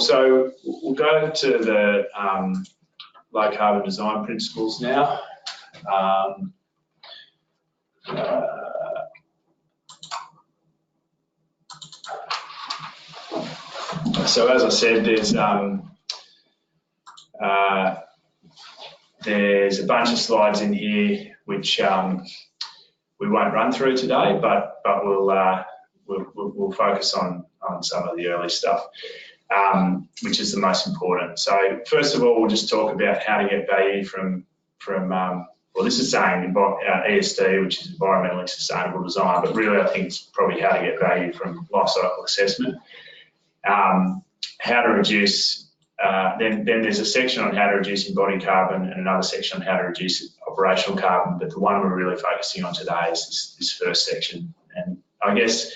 So we'll go to the low carbon design principles now. So as I said, there's a bunch of slides in here which we won't run through today, but we'll focus on some of the early stuff, which is the most important. So first of all, we'll just talk about how to get value from well, this is saying ESD, which is environmentally sustainable design, but really I think it's probably how to get value from life cycle assessment. How to reduce, then there's a section on how to reduce embodied carbon and another section on how to reduce operational carbon, but the one we're really focusing on today is this first section. And I guess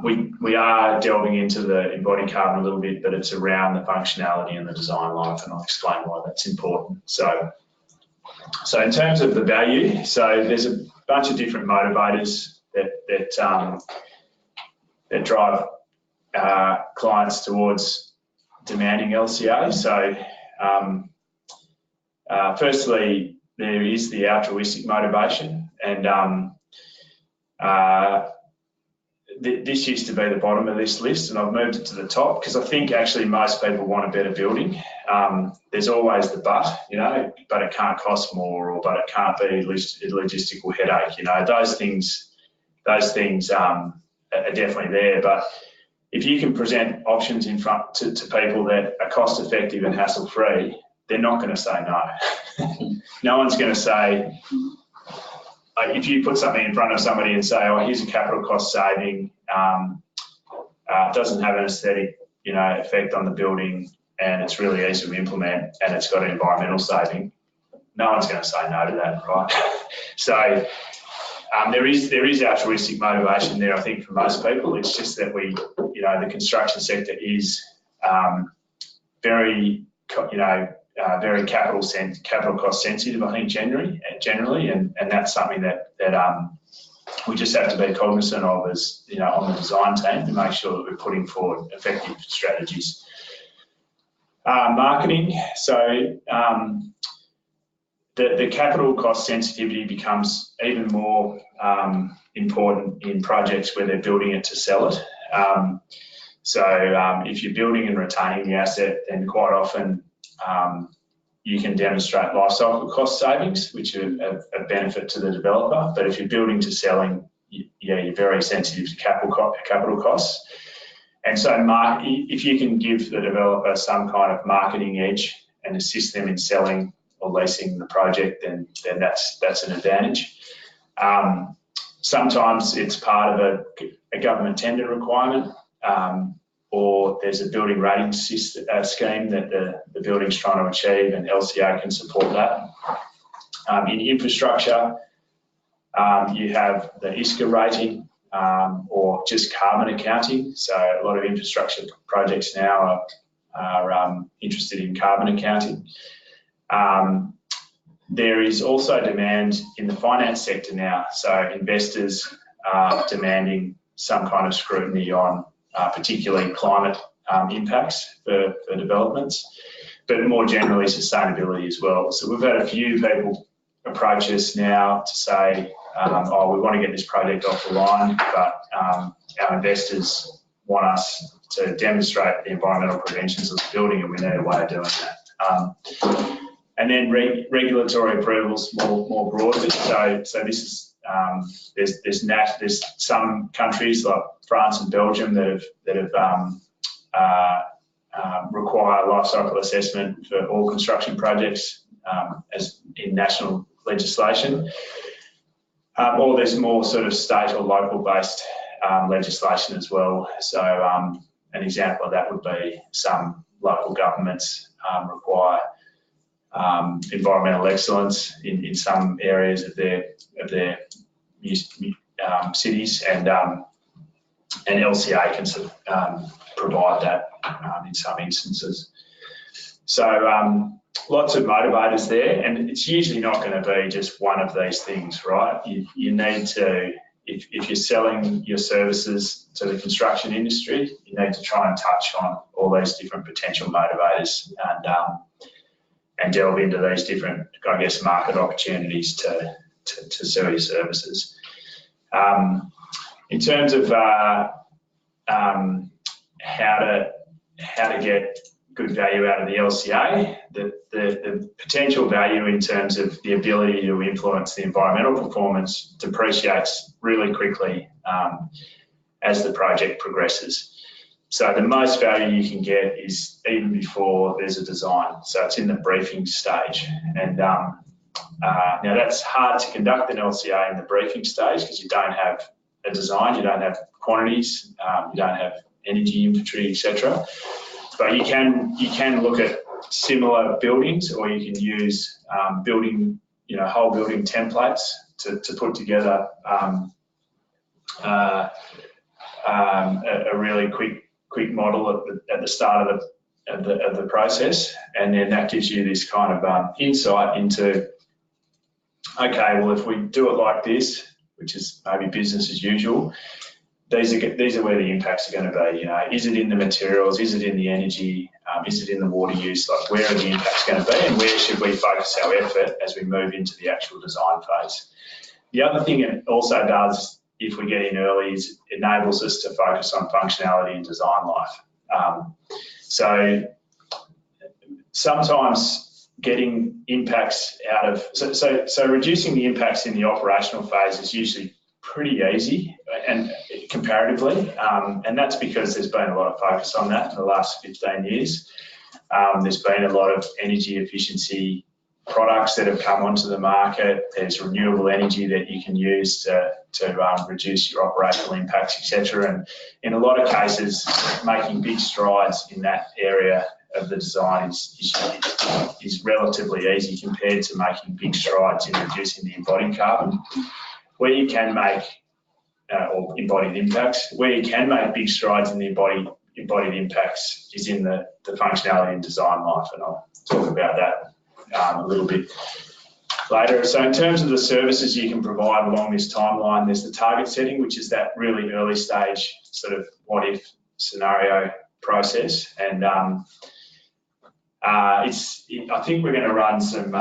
we are delving into the embodied carbon a little bit, but it's around the functionality and the design life, and I'll explain why that's important. So in terms of the value, so there's a bunch of different motivators that drive clients towards demanding LCA. So firstly, there is the altruistic motivation, and this used to be the bottom of this list, and I've moved it to the top because I think actually most people want a better building. There's always the but, you know, but it can't cost more, or but it can't be a logistical headache. You know, those things are definitely there. But if you can present options in front to people that are cost effective and hassle free, they're not going to say no. No one's going to say, if you put something in front of somebody and say, oh, here's a capital cost saving, doesn't have an aesthetic, you know, effect on the building, and it's really easy to implement, and it's got an environmental saving, no one's going to say no to that, right? So there is altruistic motivation there, I think, for most people. It's just that the construction sector is very capital cost sensitive, I think, generally, and that's something that we just have to be cognizant of as, you know, on the design team, to make sure that we're putting forward effective strategies. Marketing, so the capital cost sensitivity becomes even more important in projects where they're building it to sell it. If you're building and retaining the asset, then quite often you can demonstrate life cycle cost savings, which are a benefit to the developer. But if you're building to selling, you're very sensitive to capital costs. And so if you can give the developer some kind of marketing edge and assist them in selling or leasing the project, then that's an advantage. Sometimes it's part of a government tender requirement, or there's a building rating scheme that the building's trying to achieve, and LCA can support that. In infrastructure, you have the ISCA rating, or just carbon accounting. So a lot of infrastructure projects now are interested in carbon accounting. There is also demand in the finance sector now. So investors are demanding some kind of scrutiny on particularly climate impacts for developments, but more generally sustainability as well. So we've had a few people approach us now to say, oh, we want to get this project off the line, but our investors want us to demonstrate the environmental credentials of the building, and we need a way of doing that. And then regulatory approvals more broadly. So this is there's some countries like France and Belgium that require life cycle assessment for all construction projects as in national legislation. Or there's more sort of state or local based legislation as well. So an example of that would be some local governments require environmental excellence in some areas of their cities, and LCA can provide that in some instances. So lots of motivators there, and it's usually not going to be just one of these things, right? You need to if you're selling your services to the construction industry, you need to try and touch on all these different potential motivators and delve into these different, I guess, market opportunities to sell your services. In terms of how to get good value out of the LCA, the potential value in terms of the ability to influence the environmental performance depreciates really quickly as the project progresses. So the most value you can get is even before there's a design. So it's in the briefing stage. And now that's hard to conduct an LCA in the briefing stage because you don't have a design, you don't have quantities, you don't have energy inventory, etc. But you can look at similar buildings, or you can use whole building templates to put together a really quick model at the start of the process, and then that gives you this kind of insight into, okay, well, if we do it like this, which is maybe business as usual, these are where the impacts are going to be. You know, is it in the materials? Is it in the energy? Is it in the water use? Like, where are the impacts going to be, and where should we focus our effort as we move into the actual design phase? The other thing it also does, if we get in early, is it enables us to focus on functionality and design life. So sometimes getting impacts out of, so reducing the impacts in the operational phase is usually pretty easy and comparatively, and that's because there's been a lot of focus on that in the last 15 years. There's been a lot of energy efficiency products that have come onto the market. There's renewable energy that you can use to reduce your operational impacts, etc. And in a lot of cases, making big strides in that area of the design is relatively easy compared to making big strides in reducing the embodied carbon. Where you can make, or embodied impacts, where you can make big strides in the embodied impacts is in the functionality and design life, and I'll talk about that a little bit later. So in terms of the services you can provide along this timeline, there's the target setting, which is that really early stage sort of what if scenario process, and I think we're going to run some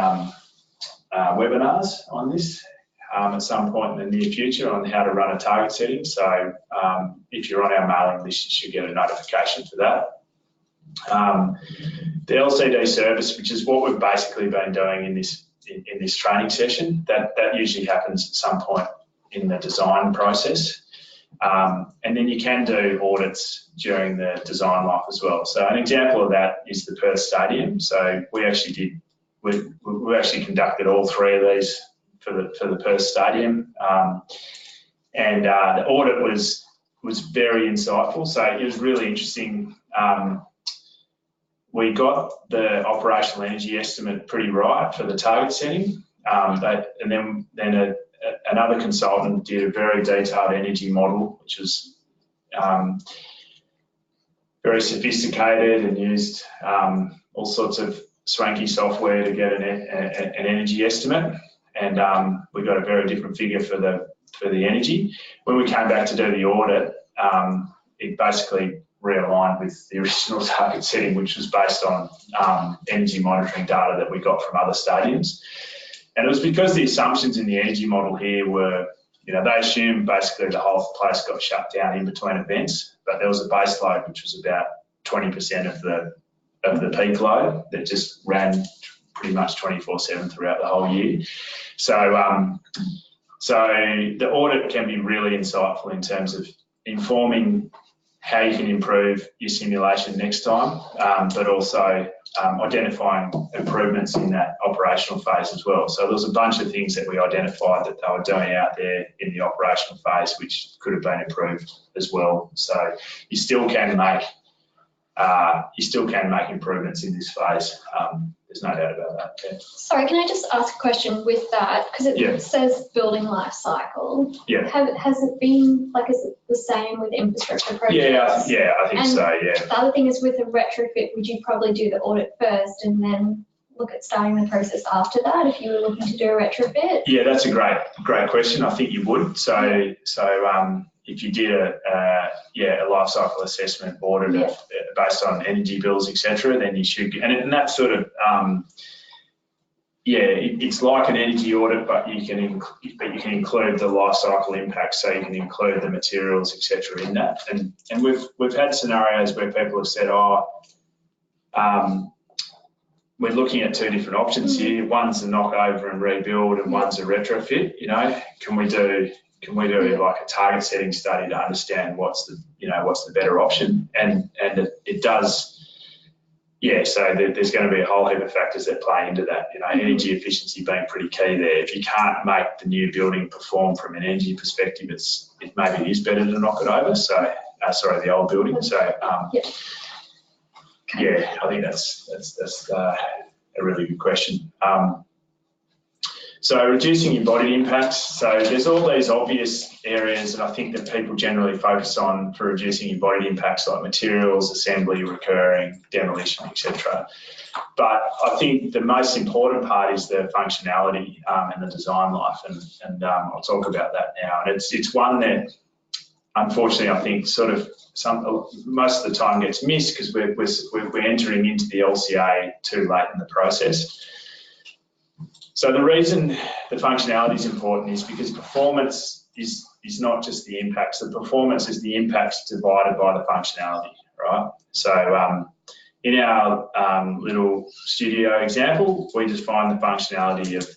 webinars on this at some point in the near future on how to run a target setting. So if you're on our mailing list, you should get a notification for that. The LCD service, which is what we've basically been doing in this training session, that usually happens at some point in the design process. And then you can do audits during the design life as well. So an example of that is the Perth Stadium. So we actually conducted all three of these for the Perth Stadium, and the audit was very insightful. So it was really interesting. We got the operational energy estimate pretty right for the target setting, and then another consultant did a very detailed energy model, which was very sophisticated and used all sorts of swanky software to get an energy estimate, and we got a very different figure for the energy. When we came back to do the audit, it basically realigned with the original target setting, which was based on energy monitoring data that we got from other stadiums. And it was because the assumptions in the energy model here were, they assumed basically the whole place got shut down in between events, but there was a base load which was about 20% of the peak load that just ran pretty much 24/7 throughout the whole year. So the audit can be really insightful in terms of informing how you can improve your simulation next time, but also identifying improvements in that operational phase as well. So there was a bunch of things that we identified that they were doing out there in the operational phase which could have been improved as well. So you still can make improvements in this phase. There's no doubt about that. Yeah. Sorry, can I just ask a question with that? Because it says building life cycle. Yeah. Has it been, is it the same with infrastructure projects? Yeah, I think so, yeah. The other thing is with a retrofit, would you probably do the audit first and then look at starting the process after that if you were looking to do a retrofit? Yeah, that's a great question. I think you would. So if you did a life cycle assessment audit based on energy bills, etc., then you should. And that's sort of it's like an energy audit, but you can include the life cycle impact. So you can include the materials, etc., in that. And we've had scenarios where people have said, we're looking at two different options here. One's a knock over and rebuild, and one's a retrofit. You know, can we do like a target setting study to understand what's the better option? And it does. Yeah, so there's going to be a whole heap of factors that play into that. You know, energy efficiency being pretty key there. If you can't make the new building perform from an energy perspective, maybe it is better to knock it over. So, the old building. So, yeah, I think that's a really good question. So reducing embodied impacts. So there's all these obvious areas that I think that people generally focus on for reducing embodied impacts, like materials, assembly, recurring, demolition, etc. But I think the most important part is the functionality and the design life, and I'll talk about that now. And it's one that, unfortunately, I think sort of most of the time gets missed because we're entering into the LCA too late in the process. So the reason the functionality is important is because performance is not just the impacts. The performance is the impacts divided by the functionality, right? So in our little studio example, we define the functionality of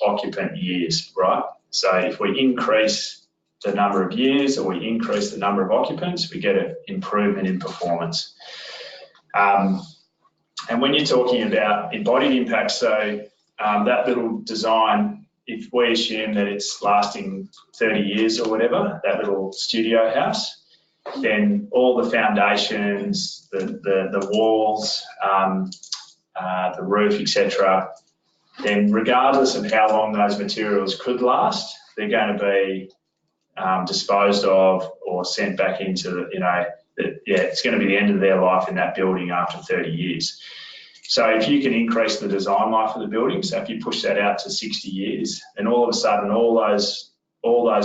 occupant years, right? So if we increase the number of years or we increase the number of occupants, we get an improvement in performance. And when you're talking about embodied impacts, so that little design, if we assume that it's lasting 30 years or whatever, that little studio house, then all the foundations, the walls, the roof, etc., then regardless of how long those materials could last, they're going to be disposed of or sent back into, it's going to be the end of their life in that building after 30 years. So if you can increase the design life of the building, so if you push that out to 60 years, then all of a sudden all those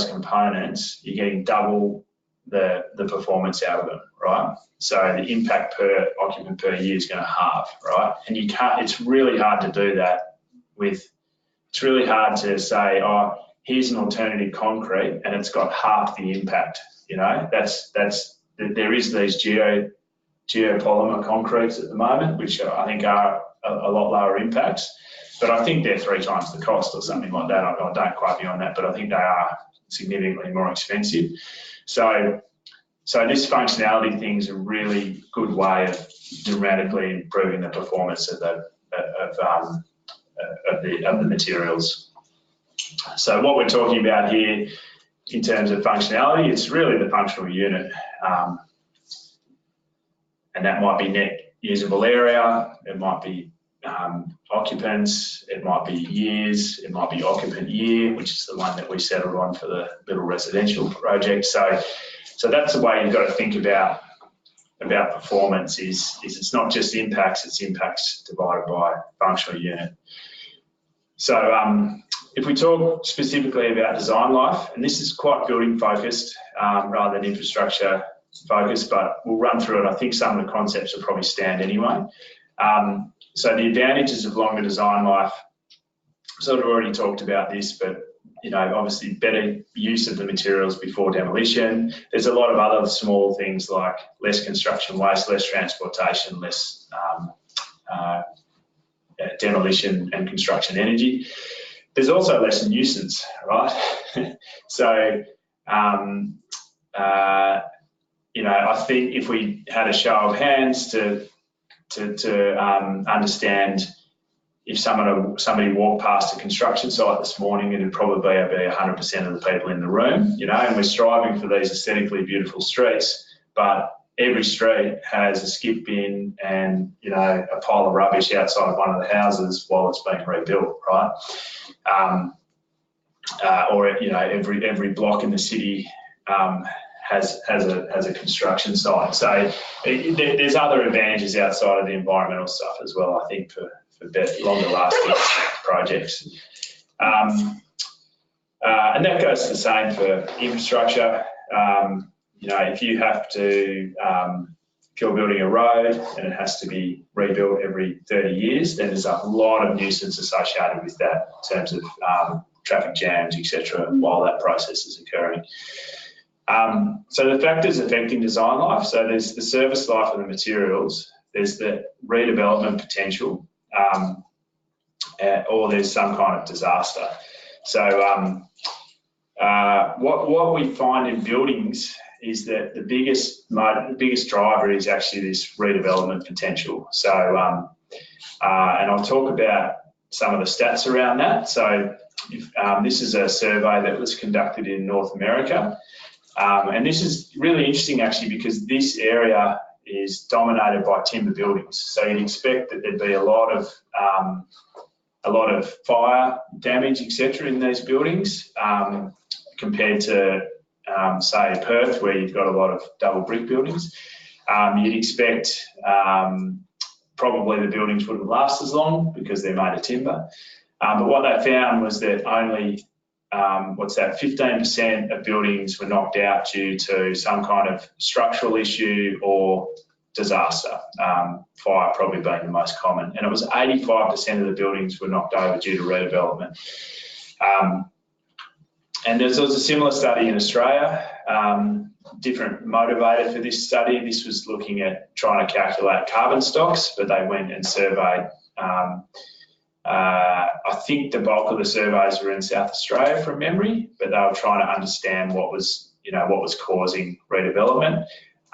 components, you're getting double the performance out of them, right? So the impact per occupant per year is going to halve, right? And you can't. It's really hard to do that it's really hard to say, here's an alternative concrete and it's got half the impact. You know, there is these geopolymer concretes at the moment, which I think are a lot lower impacts, but I think they're 3 times the cost or something like that. I don't quote me on that, but I think they are significantly more expensive. So this functionality thing is a really good way of dramatically improving the performance of the materials. So what we're talking about here in terms of functionality, it's really the functional unit. And that might be net usable area, it might be occupants, it might be years, it might be occupant year, which is the one that we settled on for the little residential project. So that's the way you've got to think about performance is it's not just impacts, it's impacts divided by functional unit. So if we talk specifically about design life, and this is quite building focused rather than infrastructure focused, but we'll run through it. I think some of the concepts will probably stand anyway. So the advantages of longer design life, sort of already talked about this, but obviously better use of the materials before demolition. There's a lot of other small things like less construction waste, less transportation, less demolition and construction energy. There's also less nuisance, right? So I think if we had a show of hands to understand if somebody walked past a construction site this morning, it'd probably be 100% of the people in the room, and we're striving for these aesthetically beautiful streets, but every street has a skip bin and, a pile of rubbish outside one of the houses while it's being rebuilt, right? Or every block in the city has a construction site. So there's other advantages outside of the environmental stuff as well, I think, longer lasting projects. And that goes the same for infrastructure. You know, if you have to, if you're building a road and it has to be rebuilt every 30 years, then there's a lot of nuisance associated with that in terms of traffic jams, etc., while that process is occurring. So the factors affecting design life, so there's the service life of the materials, there's the redevelopment potential, or there's some kind of disaster. So what we find in buildings is that the biggest driver is actually this redevelopment potential. So, and I'll talk about some of the stats around that. So this is a survey that was conducted in North America. And this is really interesting actually because this area is dominated by timber buildings. So you'd expect that there'd be a lot of fire damage, etc., in these buildings compared to, say, Perth, where you've got a lot of double brick buildings. You'd expect probably the buildings wouldn't last as long because they're made of timber. But what they found was that only 15% of buildings were knocked out due to some kind of structural issue or disaster, fire probably being the most common. And it was 85% of the buildings were knocked over due to redevelopment. And there was a similar study in Australia, different motivator for this study. This was looking at trying to calculate carbon stocks, but they went and surveyed, I think the bulk of the surveys were in South Australia from memory, but they were trying to understand what was causing redevelopment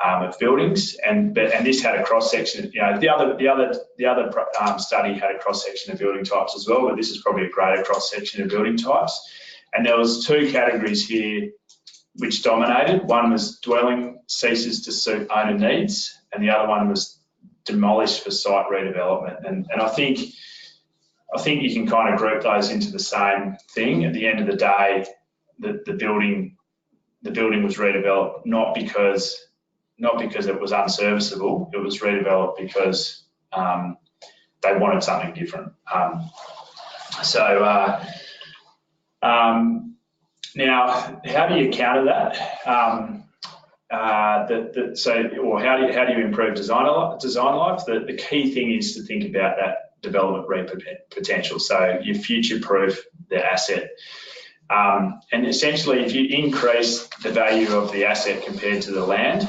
of buildings, and this had a cross section. You know, the other study had a cross section of building types as well, but this is probably a greater cross section of building types. And there was two categories here which dominated. One was dwelling ceases to suit owner needs, and the other one was demolished for site redevelopment. And I think you can kind of group those into the same thing. At the end of the day, the building was redeveloped not because it was unserviceable. It was redeveloped because they wanted something different. Now, how do you counter that? How do you improve design life? The key thing is to think about that development potential. So you future-proof the asset. And essentially, if you increase the value of the asset compared to the land,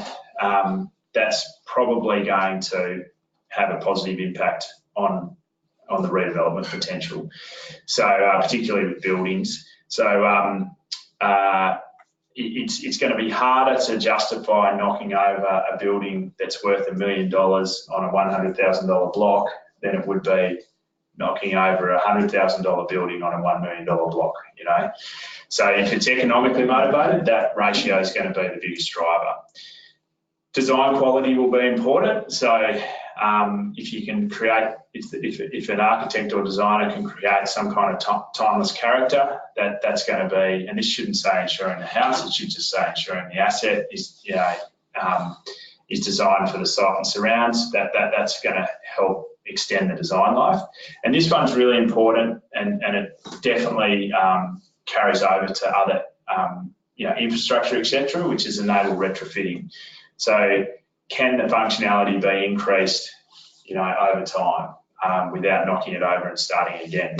that's probably going to have a positive impact on the redevelopment potential. So particularly with buildings. So it's going to be harder to justify knocking over a building that's worth $1 million on a $100,000 block than it would be knocking over a $100,000 building on a $1 million block, you know. So if it's economically motivated, that ratio is going to be the biggest driver. Design quality will be important. So if you can create, if an architect or designer can create some kind of timeless character, that's going to be, and this shouldn't say ensuring the house, it should just say ensuring the asset is, you know, is designed for the site and surrounds. That's going to help extend the design life. And this one's really important, and it definitely carries over to other you know, infrastructure, etc., which is enable retrofitting. So can the functionality be increased, you know, over time without knocking it over and starting again?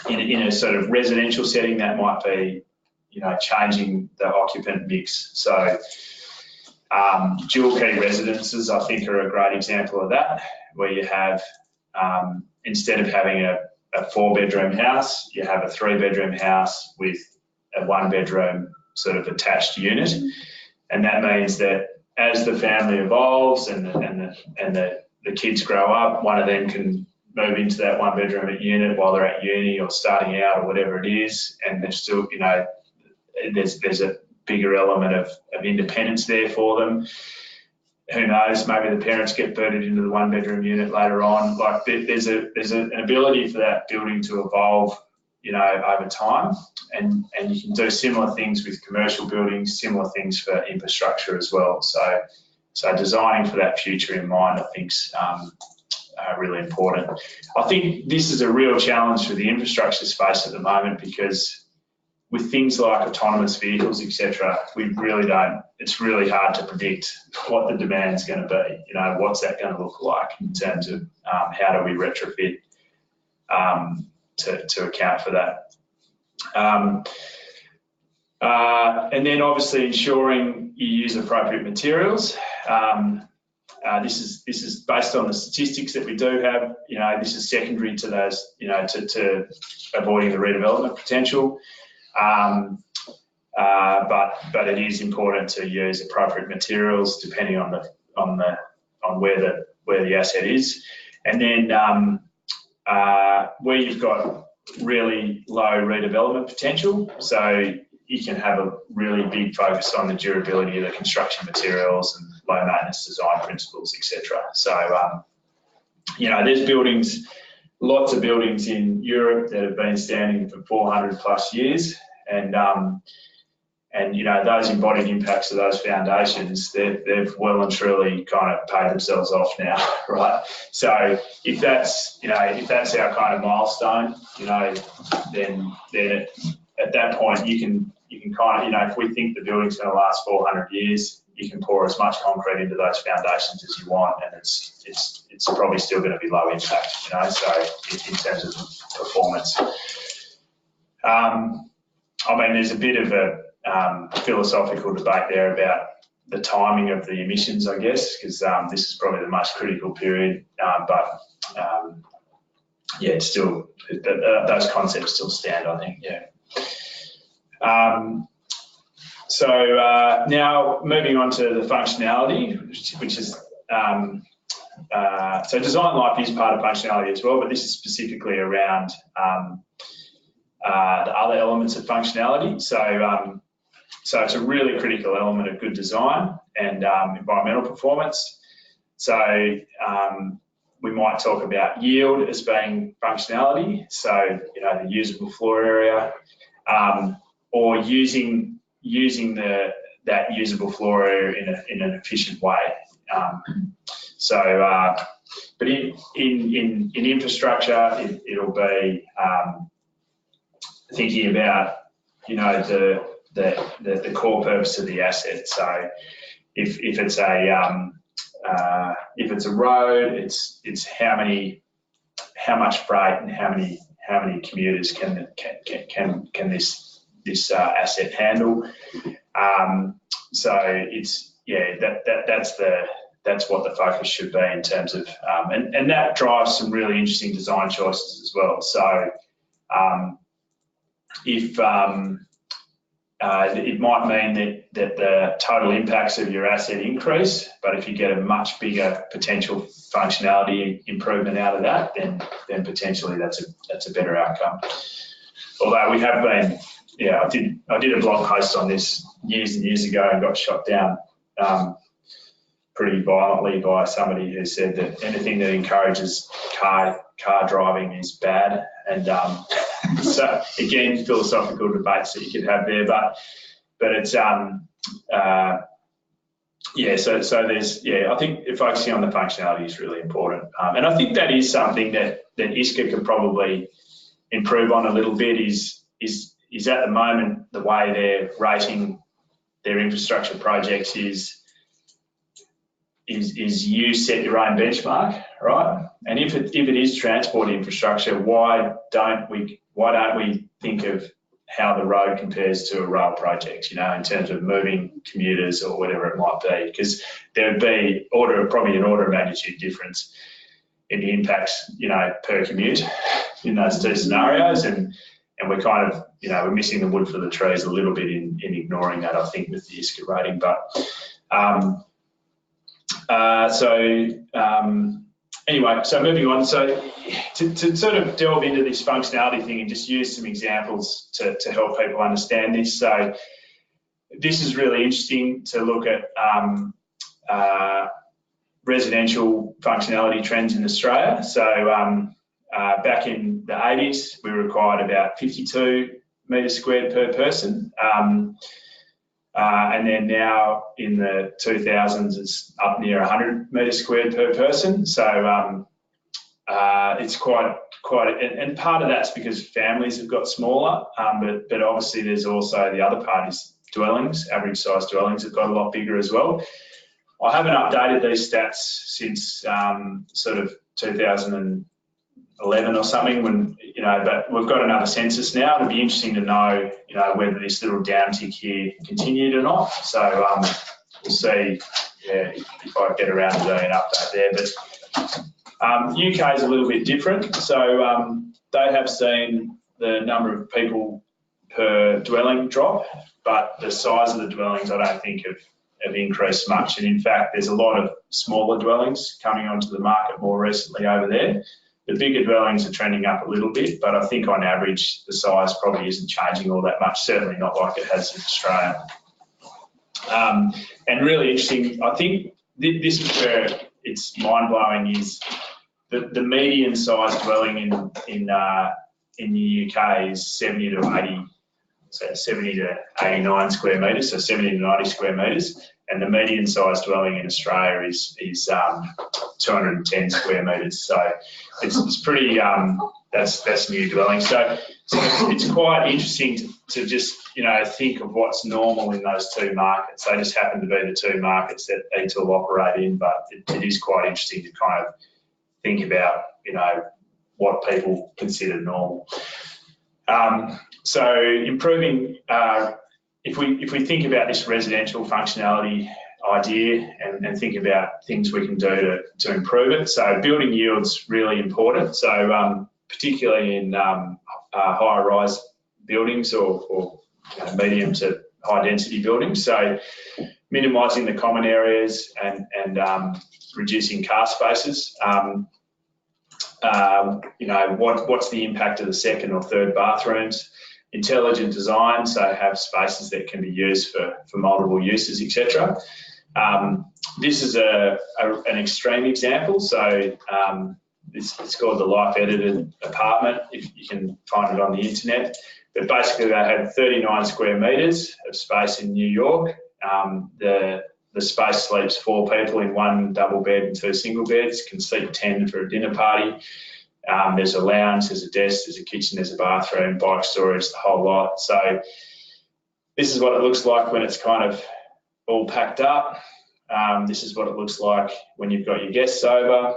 In a sort of residential setting, that might be, you know, changing the occupant mix. So dual key residences, I think, are a great example of that, where you have, instead of having a 4-bedroom house, you have a 3-bedroom house with a 1-bedroom sort of attached unit. And that means that as the family evolves and the kids grow up, one of them can move into that 1-bedroom unit while they're at uni or starting out or whatever it is, and there's still, you know, there's a bigger element of independence there for them. Who knows? Maybe the parents get booted into the 1-bedroom unit later on. Like there's an ability for that building to evolve, you know, over time, and you can do similar things with commercial buildings, similar things for infrastructure as well. So designing for that future in mind, I think, is really important. I think this is a real challenge for the infrastructure space at the moment, because with things like autonomous vehicles, etc., we really don't, it's really hard to predict what the demand's going to be. You know, what's that going to look like in terms of how do we retrofit to account for that. And then obviously ensuring you use appropriate materials. This is based on the statistics that we do have. You know, this is secondary to those, you know, to avoiding the redevelopment potential. But it is important to use appropriate materials depending on where the asset is. And then where you've got really low redevelopment potential, so you can have a really big focus on the durability of the construction materials and low maintenance design principles, etc. So, you know, there's buildings, lots of buildings in Europe that have been standing for 400 plus years, and you know, those embodied impacts of those foundations, they've well and truly kind of paid themselves off now, right? So if that's, you know, if that's our kind of milestone, you know, then at that point you can kind of, you know, if we think the building's going to last 400 years, you can pour as much concrete into those foundations as you want, and it's probably still going to be low impact, you know. So in terms of performance, I mean, there's a bit of a philosophical debate there about the timing of the emissions, I guess, because this is probably the most critical period. But yeah, it's still, those concepts still stand, I think. Yeah. So now moving on to the functionality, which is so design life is part of functionality as well, but this is specifically around the other elements of functionality. So it's a really critical element of good design and environmental performance. So we might talk about yield as being functionality. So, you know, the usable floor area, or using that usable floor area in an efficient way. But in infrastructure, it'll be thinking about, you know, the core purpose of the asset. So if it's a road, it's how much freight and how many commuters can this asset handle. So it's, yeah, that's what the focus should be in terms of, and that drives some really interesting design choices as well. So if it might mean that the total impacts of your asset increase, but if you get a much bigger potential functionality improvement out of that, then potentially that's a better outcome. Although we have been, yeah, I did a blog post on this years and years ago and got shot down pretty violently by somebody who said that anything that encourages car driving is bad. And so again, philosophical debates that you could have there, but it's yeah. So there's, yeah, I think focusing on the functionality is really important, and I think that is something that ISCA could probably improve on a little bit. Is at the moment the way they're rating their infrastructure projects is you set your own benchmark, right? And if it is transport infrastructure, why don't we think of how the road compares to a rail project, you know, in terms of moving commuters or whatever it might be? Because there would be probably an order of magnitude difference in the impacts, you know, per commute in those two scenarios, and we're kind of, you know, we're missing the wood for the trees a little bit in ignoring that, I think, with the ISCA rating. But anyway, so moving on. So to sort of delve into this functionality thing and just use some examples to help people understand this. So this is really interesting to look at residential functionality trends in Australia. So back in the 80s, we required about 52 metres squared per person. And then now in the 2000s, it's up near 100 metres squared per person. So it's quite, and part of that's because families have got smaller, but obviously there's also the other parties, dwellings, average size dwellings have got a lot bigger as well. I haven't updated these stats since sort of 2011 or something, when, but we've got another census now. It'll be interesting to know, whether this little downtick here continued or not. So we'll see, if I get around to doing an update there. But UK is a little bit different. So they have seen the number of people per dwelling drop, but the size of the dwellings I don't think have increased much. And in fact, there's a lot of smaller dwellings coming onto the market more recently over there. The bigger dwellings are trending up a little bit, but I think on average, the size probably isn't changing all that much, certainly not like it has in Australia. And really interesting, I think this is where it's mind-blowing, is the median size dwelling in the UK is 70 to 89 square metres, so 70 to 90 square metres, and the median size dwelling in Australia is 210 square metres. So it's pretty, that's new dwelling. So it's quite interesting to just, think of what's normal in those two markets. They just happen to be the two markets that eTool operate in, but it is quite interesting to kind of think about, what people consider normal. So improving, if we think about this residential functionality idea and think about things we can do to improve it. So building yield's really important. So particularly in higher rise buildings or medium to high density buildings. So minimising the common areas and reducing car spaces. What's the impact of the second or third bathrooms? Intelligent design, so have spaces that can be used for multiple uses, etc. This is an extreme example. So it's called the Life Edited apartment. If you can find it on the internet. But basically, they had 39 square metres of space in New York. The space sleeps 4 people in 1 double bed and 2 single beds. Can sleep 10 for a dinner party. There's a lounge, there's a desk, there's a kitchen, there's a bathroom, bike storage, the whole lot. So this is what it looks like when it's kind of all packed up. This is what it looks like when you've got your guests over.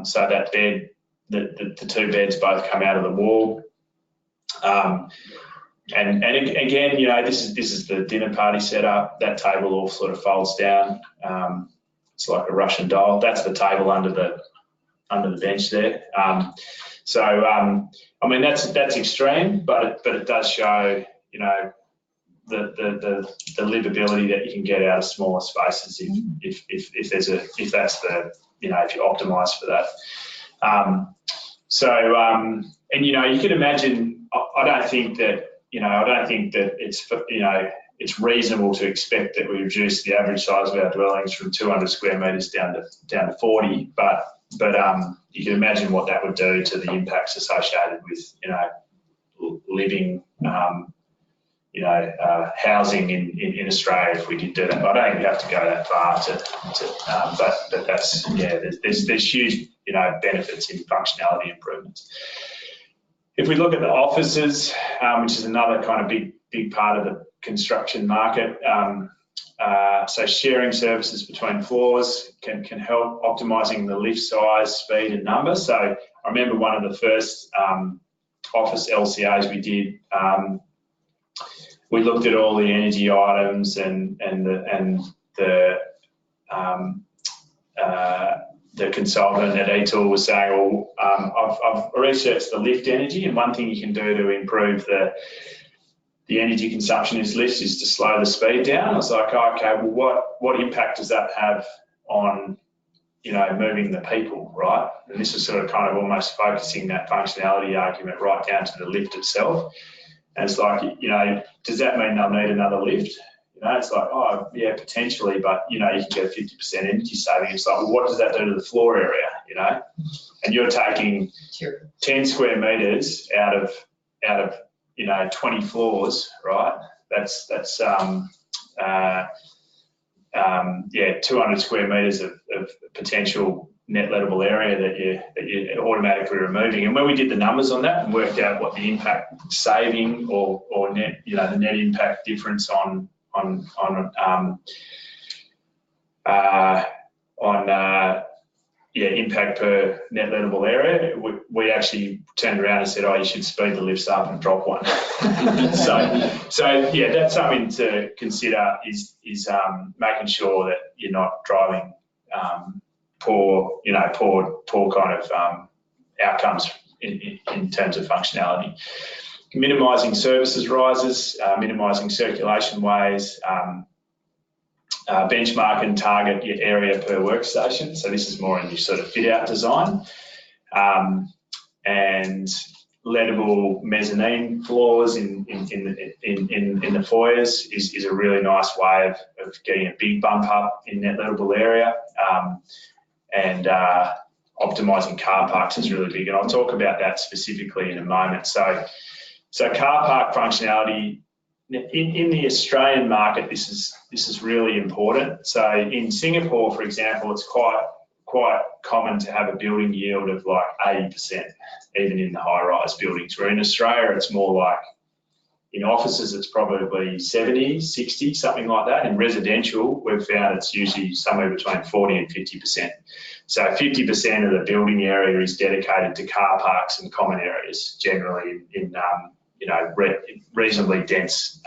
So that bed, the 2 beds both come out of the wall. And again, this is the dinner party setup. That table all sort of folds down. It's like a Russian doll. That's the table under the bench there. I mean, that's extreme, but it does show, the livability that you can get out of smaller spaces if that's the, if you optimise for that. And you can imagine. I don't think that it's reasonable to expect that we reduce the average size of our dwellings from 200 square metres down to 40, but you can imagine what that would do to the impacts associated with living, housing in Australia if we did do that. I don't even have to go that far but that's, there's huge benefits in functionality improvements. If we look at the offices, which is another kind of big part of the construction market, so sharing services between floors can help optimising the lift size, speed and number. So I remember one of the first office LCAs we did, we looked at all the energy items and the consultant at eTool was saying, I've researched the lift energy, and one thing you can do to improve the energy consumption in lifts is to slow the speed down. I was like, oh, okay, well, what impact does that have on, moving the people, right? And this is sort of kind of almost focusing that functionality argument right down to the lift itself. And it's like, does that mean they'll need another lift? It's like, oh, yeah, potentially, but, you can get a 50% energy saving. It's like, well, what does that do to the floor area, And you're taking 10 square metres out of 20 floors, right? That's 200 square metres of potential net lettable area that you're automatically removing. And when we did the numbers on that and worked out what the impact saving or net, the net impact difference on impact per net lettable area, we actually turned around and said, oh, you should speed the lifts up and drop one. so yeah, that's something to consider is making sure that you're not driving poor kind of outcomes in terms of functionality. Minimising services rises, minimising circulation ways, benchmark and target your area per workstation. So this is more in your sort of fit out design. And lettable mezzanine floors in the foyers is a really nice way of getting a big bump up in net lettable area. And optimising car parks is really big, and I'll talk about that specifically in a moment. So car park functionality in the Australian market, this is really important. So in Singapore, for example, it's quite common to have a building yield of like 80%, even in the high-rise buildings. Where in Australia, it's more like in offices, it's probably 70, 60, something like that. In residential, we've found it's usually somewhere between 40 and 50%. So 50% of the building area is dedicated to car parks and common areas, generally in reasonably dense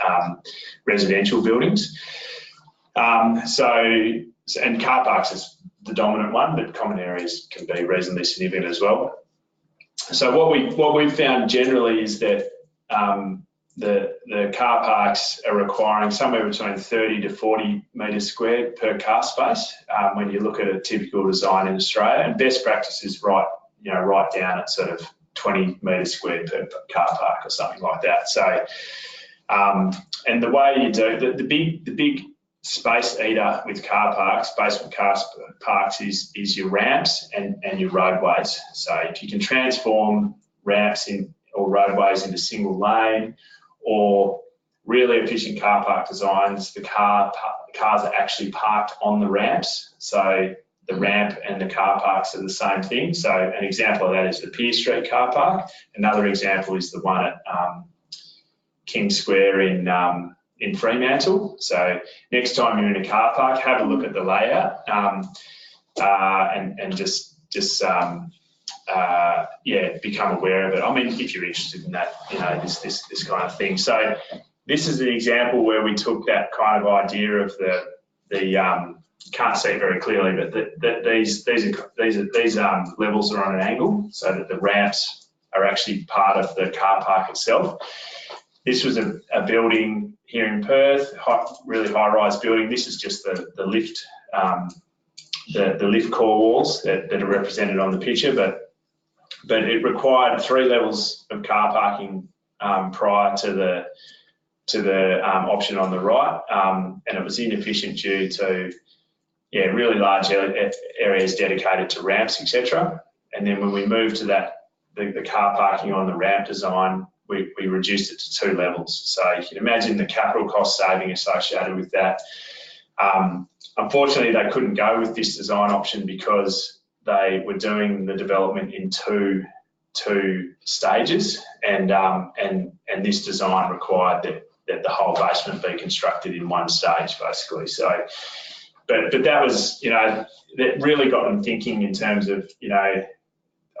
residential buildings. And car parks is the dominant one, but common areas can be reasonably significant as well. So what we've found generally is that the car parks are requiring somewhere between 30 to 40 metres squared per car space when you look at a typical design in Australia, and best practice is right down at sort of 20 metres squared per car park or something like that. So, and the way you do the big space eater with car parks, basement car parks, is your ramps and your roadways. So if you can transform ramps or roadways into single lane, or really efficient car park designs, the cars are actually parked on the ramps. So the ramp and the car parks are the same thing. So an example of that is the Pier Street car park. Another example is the one at King Square in Fremantle. So next time you're in a car park, have a look at the layout and just become aware of it. I mean, if you're interested in that, this kind of thing. So this is an example where we took that kind of idea of the can't see it very clearly, but these levels are on an angle so that the ramps are actually part of the car park itself. This was a building here in Perth, really high-rise building. This is just the lift, the lift core walls that are represented on the picture, but it required 3 levels of car parking prior to the option on the right, and it was inefficient due to really large areas dedicated to ramps, etc. And then when we moved to the car parking on the ramp design, we reduced it to 2 levels. So you can imagine the capital cost saving associated with that. Unfortunately, they couldn't go with this design option because they were doing the development in two stages, and this design required that the whole basement be constructed in one stage, basically. So, but that was, that really got them thinking in terms of,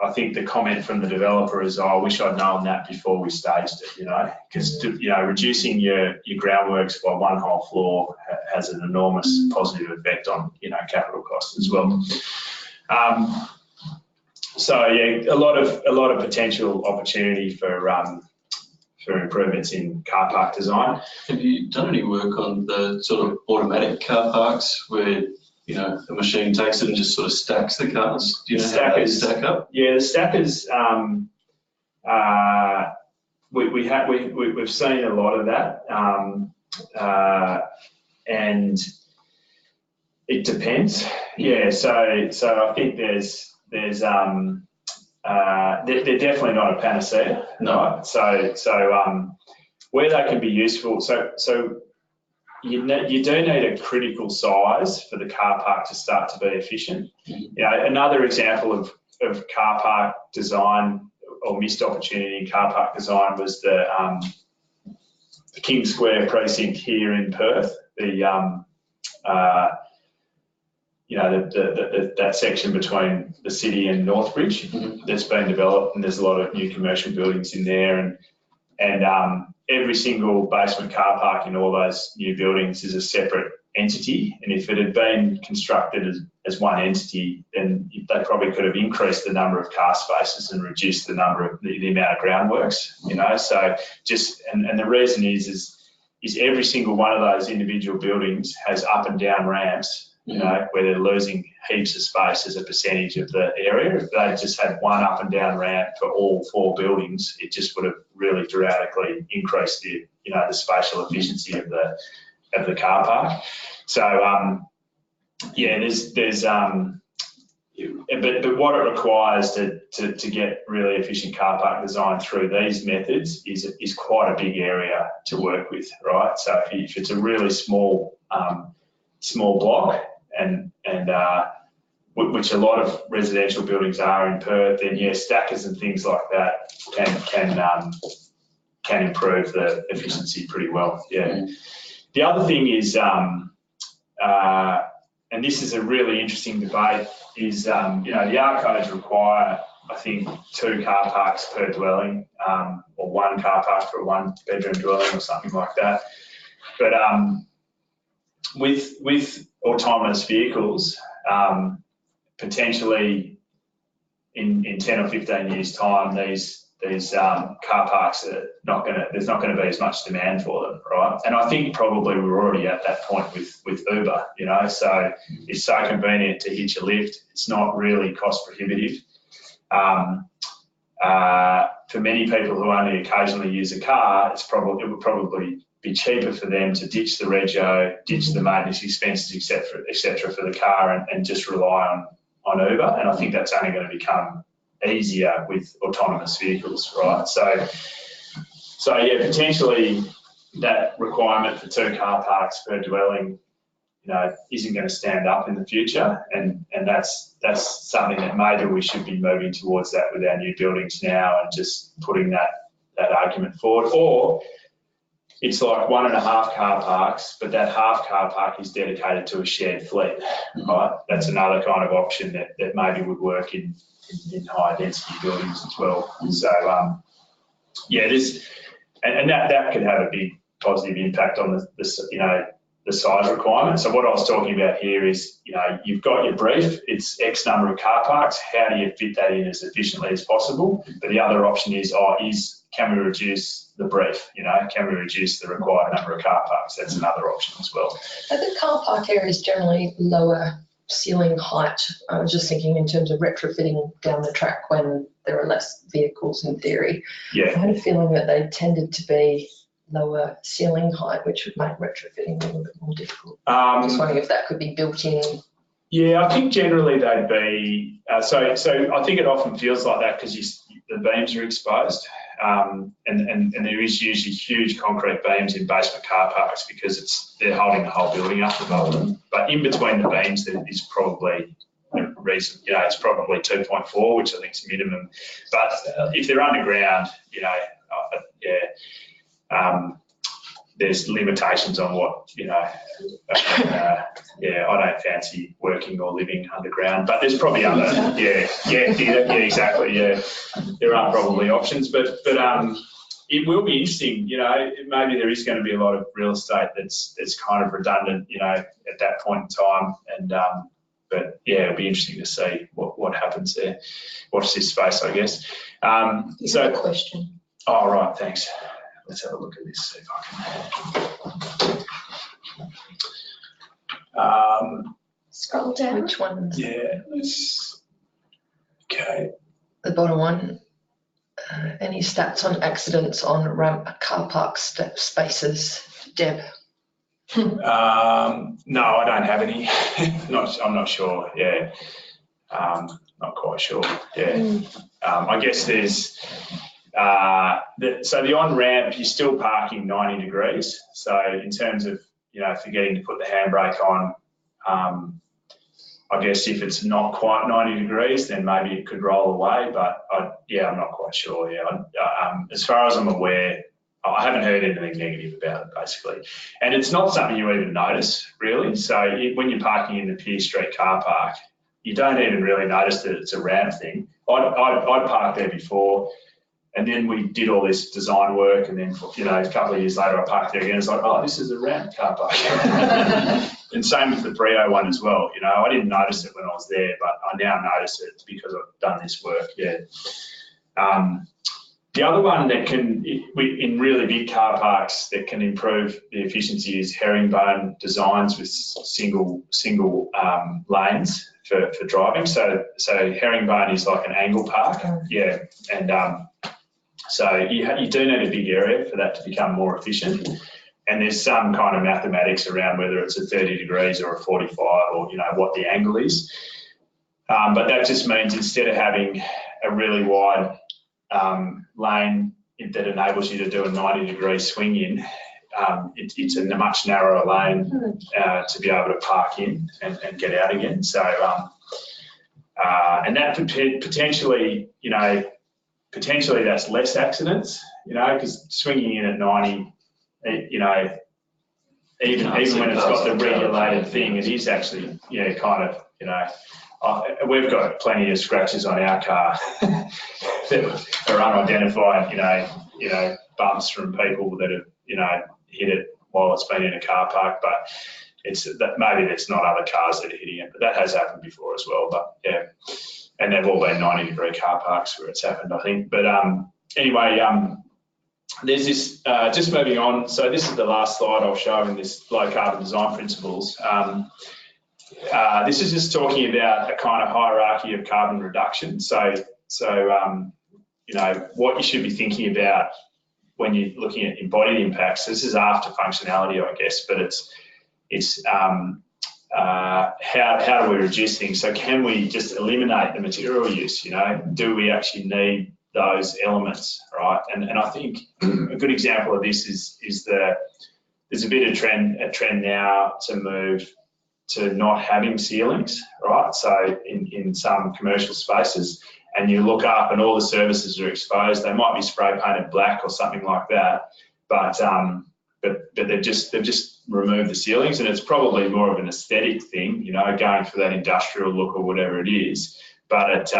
I think the comment from the developer is, I wish I'd known that before we staged it, because, reducing your groundworks by 1 whole floor has an enormous positive effect on, capital costs as well. So yeah, a lot of potential opportunity for improvements in car park design. Have you done any work on the sort of automatic car parks where the machine takes it and just sort of stacks the cars? Do you know how they stack up? Yeah, the stackers. We've seen a lot of that, and it depends. Yeah, so I think they're definitely not a panacea. No. Right? So where they can be useful. So you do need a critical size for the car park to start to be efficient. You know, another example of car park design or missed opportunity in car park design was the King Square precinct here in Perth. You know, that section between the city and Northbridge that's been developed, and there's a lot of new commercial buildings in there, and every single basement car park in all those new buildings is a separate entity. And if it had been constructed as one entity, then they probably could have increased the number of car spaces and reduced the amount of groundworks. You know, so just and the reason is every single one of those individual buildings has up and down ramps. You know, where they're losing heaps of space as a percentage of the area. If they just had one up and down ramp for all 4 buildings, it just would have really dramatically increased the, you know, the spatial efficiency of the car park. So yeah, but what it requires to get really efficient car park design through these methods is quite a big area to work with, right? So if it's a really small block, and which a lot of residential buildings are in Perth, then yeah, stackers and things like that can improve the efficiency pretty well. Yeah. The other thing is, and this is a really interesting debate, is you know, the R codes require, I think, 2 car parks per dwelling, or 1 car park for a 1-bedroom dwelling or something like that. But with autonomous vehicles, potentially in 10 or 15 years' time, these car parks are there's not going to be as much demand for them, right? And I think probably we're already at that point with Uber, you know, so it's so convenient to hitch a lift. It's not really cost prohibitive. For many people who only occasionally use a car, it would probably be cheaper for them to ditch the rego, ditch the maintenance expenses, etc., for the car, and just rely on Uber. And I think that's only going to become easier with autonomous vehicles, right? So yeah, potentially that requirement for 2 car parks per dwelling, you know, isn't going to stand up in the future, and that's something that maybe we should be moving towards that with our new buildings now, and just putting that argument forward. Or it's like 1.5 car parks, but that half car park is dedicated to a shared fleet, right? That's another kind of option that maybe would work in higher density buildings as well. So yeah, that could have a big positive impact on the you know, the size requirement. So what I was talking about here is, you know, you've got your brief, it's X number of car parks. How do you fit that in as efficiently as possible? But the other option is, can we reduce the brief? You know, can we reduce the required number of car parks? That's another option as well. Are the car park areas generally lower ceiling height? I was just thinking in terms of retrofitting down the track when there are less vehicles in theory. Yeah. I had a feeling that they tended to be lower ceiling height, which would make retrofitting a little bit more difficult. Just wondering if that could be built in. Yeah, I think generally they'd be, so I think it often feels like that because the beams are exposed, and there is usually huge concrete beams in basement car parks because they're holding the whole building up above them. But in between the beams, there is probably a reason, you know, it's probably 2.4, which I think is minimum. But if they're underground, you know, there's limitations on what, you know, yeah, I don't fancy working or living underground, but there's probably other, exactly, yeah. There are probably options, but it will be interesting, you know, maybe there is going to be a lot of real estate that's kind of redundant, you know, at that point in time, and but yeah, it'll be interesting to see what happens there. Watch this space, I guess. So a question. Oh, right, thanks. Let's have a look at this, see if I can. Scroll down. Which ones? Yeah, okay. The bottom one. Any stats on accidents on ramp car park spaces, Deb? No, I don't have any. I'm not sure. Yeah, not quite sure. Yeah, I guess there's. So the on-ramp, you're still parking 90 degrees. So in terms of, you know, forgetting to put the handbrake on. I guess if it's not quite 90 degrees, then maybe it could roll away, but yeah, I'm not quite sure. Yeah, as far as I'm aware, I haven't heard anything negative about it, basically. And it's not something you even notice, really. So when you're parking in the Pearce Street car park, you don't even really notice that it's a ramp thing. I'd parked there before, and then we did all this design work, and then, you know, a couple of years later, I parked there again. It's like, oh, this is a ramp car park. And same with the Brio one as well. You know, I didn't notice it when I was there, but I now notice it because I've done this work. Yeah. The other one that can, in really big car parks, that can improve the efficiency is herringbone designs with single lanes for driving. So herringbone is like an angle park, yeah, and so you do need a big area for that to become more efficient. And there's some kind of mathematics around whether it's a 30 degrees or a 45, or, you know, what the angle is. But that just means instead of having a really wide lane that enables you to do a 90-degree swing in, it's a much narrower lane to be able to park in and get out again. So, and that potentially, you know, that's less accidents, you know, because swinging in at 90, you know, even when it's got the regulated thing, it is actually, you know, kind of, you know, we've got plenty of scratches on our car that are unidentified, you know, bumps from people that have, you know, hit it while it's been in a car park, but it's that maybe there's not other cars that are hitting it, but that has happened before as well. But yeah, and they've all been 90-degree car parks where it's happened, I think. But anyway, there's this, just moving on. So this is the last slide I'll show in this low carbon design principles. This is just talking about a kind of hierarchy of carbon reduction. So you know, what you should be thinking about when you're looking at embodied impacts. This is after functionality, I guess, but it's how do we reduce things? So can we just eliminate the material use? You know, do we actually need those elements, right? And I think a good example of this is there's a bit of a trend now to move to not having ceilings, right? So in some commercial spaces, and you look up and all the services are exposed. They might be spray painted black or something like that, but they've just removed the ceilings, and it's probably more of an aesthetic thing, you know, going for that industrial look or whatever it is. But it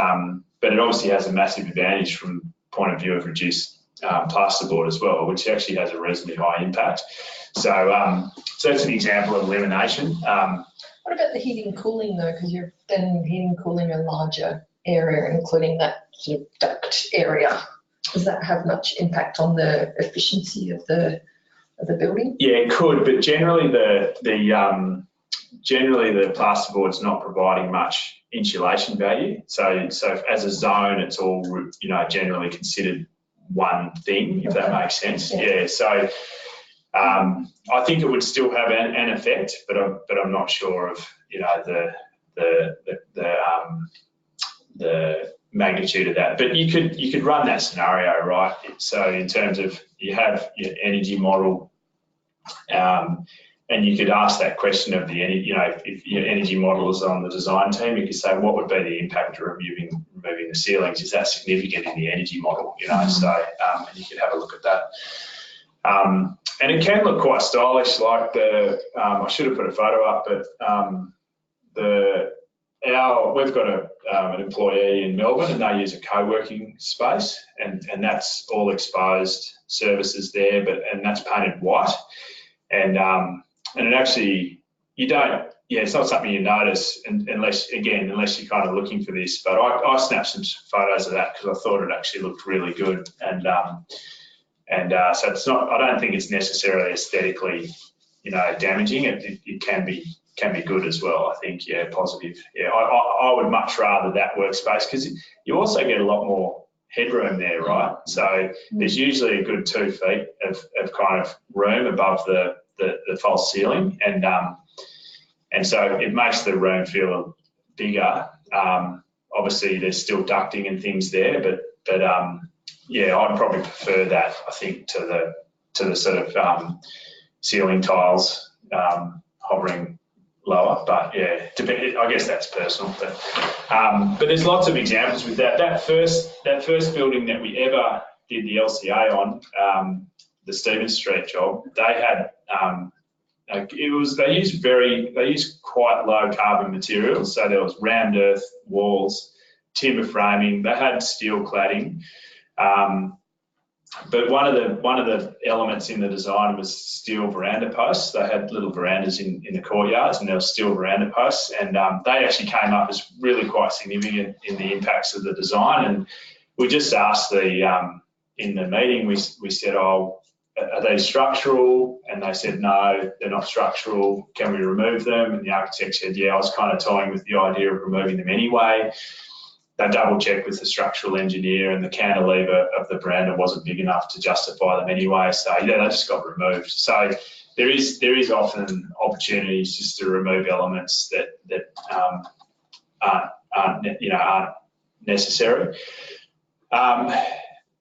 obviously has a massive advantage from point of view of reduced plasterboard as well, which actually has a reasonably high impact. So that's an example of elimination. What about the heating and cooling though? Because you're then heating and cooling a larger area, including that sort of duct area. Does that have much impact on the efficiency of the building? Yeah, it could, but generally generally the plasterboard's not providing much insulation value. So as a zone, it's all, you know, generally considered one thing, if that makes sense. Yeah. So I think it would still have an effect, but I'm not sure of, you know, the magnitude of that. But you could run that scenario, right? So in terms of you have your energy model, and you could ask that question of the energy, you know, if your energy model is on the design team, you could say, what would be the impact of removing the ceilings? Is that significant in the energy model? You know, so and you could have a look at that. And it can look quite stylish, like I should have put a photo up, but we've got an employee in Melbourne, and they use a co-working space, and that's all exposed services there, and that's painted white, and it actually, you don't, yeah, it's not something you notice unless you're kind of looking for this. But I snapped some photos of that because I thought it actually looked really good, and so it's not. I don't think it's necessarily aesthetically, you know, damaging. It can be good as well. I think, yeah, positive. Yeah, I would much rather that workspace because you also get a lot more headroom there, right? So there's usually a good 2 feet of kind of room above the false ceiling, and so it makes the room feel bigger. Obviously, there's still ducting and things there, but yeah, I'd probably prefer that, I think, to the sort of ceiling tiles hovering lower, but yeah, I guess that's personal. But there's lots of examples with that. That first building that we ever did the LCA on, the Stevens Street job, they had they used quite low carbon materials. So there was rammed earth walls, timber framing. They had steel cladding. But one of the elements in the design was steel veranda posts. They had little verandas in the courtyards, and there was steel veranda posts, and they actually came up as really quite significant in the impacts of the design. And we just asked in the meeting, we said, oh, are they structural? And they said, no, they're not structural. Can we remove them? And the architect said, yeah, I was kind of toying with the idea of removing them anyway. They double checked with the structural engineer, and the cantilever of the veranda wasn't big enough to justify them anyway. So yeah, they just got removed. So there is often opportunities just to remove elements that aren't necessary.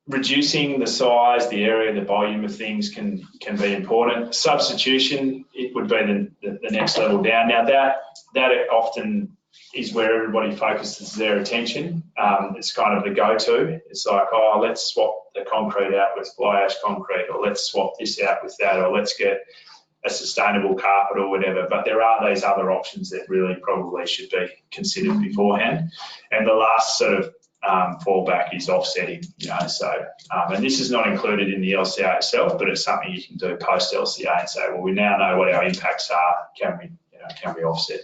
Reducing the size, the area, the volume of things can be important. Substitution, it would be the next level down. Now that often is where everybody focuses their attention. It's kind of the go-to. It's like, oh, let's swap the concrete out with fly ash concrete, or let's swap this out with that, or let's get a sustainable carpet or whatever. But there are these other options that really probably should be considered beforehand. And the last sort of fallback is offsetting, so, and this is not included in the LCA itself, but it's something you can do post LCA and say, well, we now know what our impacts are. Can we offset?